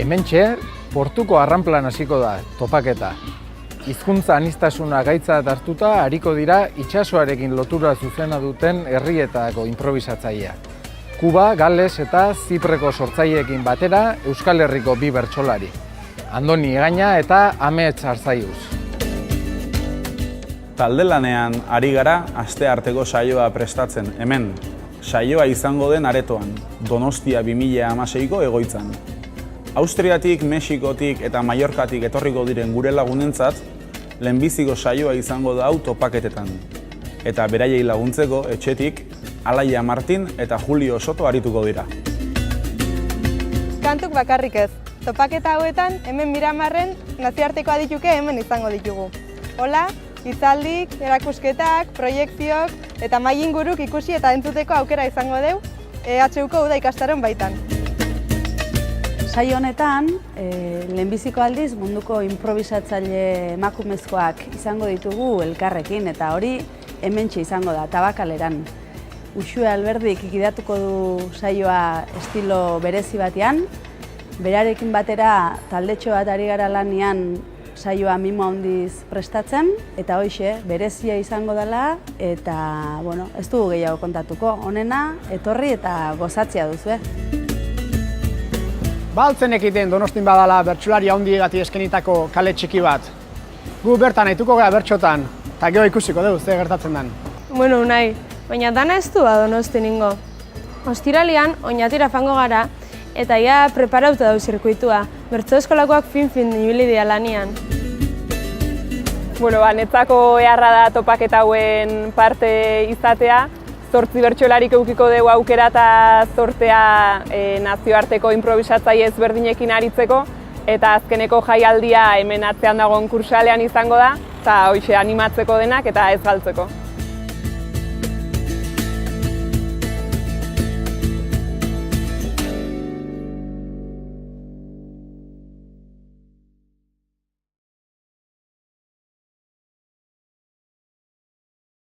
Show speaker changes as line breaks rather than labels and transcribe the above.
Hementxe, portuko arranplan hasiko da topaketa. Hizkuntza aniztasuna gaitzat hartuta ariko dira itsasoarekin lotura zuzena duten herrietako inprobisatzailea. Kuba, Gales eta Zipreko sortzaileekin batera Euskal Herriko bi bertsolari. Andoni Egaña eta Amets Arzaiuz.
Talde lanean ari gara astearteko saioa prestatzen hemen. Saioa izango den aretoan, Donostia 2016ko egoitzan. Austriatik, Mexikotik eta Mallorcatik etorriko diren gure lagunentzat, lehenbiziko saioa izango da hau topaketetan. Eta beraiei laguntzeko etxetik, Alaia Martin eta Julio Soto arituko dira.
Kantuk bakarrik ez. Topaketa hauetan hemen Miramarren nazioarteko adituke hemen izango ditugu. Hola, hitzaldik, erakusketak, proiekziok eta mahai inguruk ikusi eta entzuteko aukera izango deu EHUko uda ikastaron baitan.
Saio honetan, lehenbiziko aldiz munduko inprobisatzaile emakumezkoak izango ditugu elkarrekin eta hori hementxe izango da, Tabakaleran. Uxue Alberdik gidatuko du saioa estilo berezi batean, berarekin batera taldetxo bat ari gara lanean saioa mimo handiz prestatzen, eta hoxe berezia izango dela eta ez dugu gehiago kontatuko. Honena, etorri eta gozatzea duzu.
Baltzen ekiten Donostin badala bertsolari handiegati eskenitako kale txiki bat. Gu bertan aituko gara bertxotan, eta gero ikusiko dugu ze gertatzen den.
Bueno, nahi, baina dana ez du Donostin ingo. Ostiralian, Oñatira fango gara, eta ia preparauta dau zirkuitua. Bertso eskolakoak fin ibili dira lanian.
Netzako eharra da topaketa hauen parte izatea. 8 bertsolarik eukiko dugu aukera eta zortea nazioarteko inprobisatzaile ezberdinekin aritzeko. Eta azkeneko jaialdia hemen atzean dagoen kursalean izango da, eta hoxe animatzeko denak eta ez galtzeko.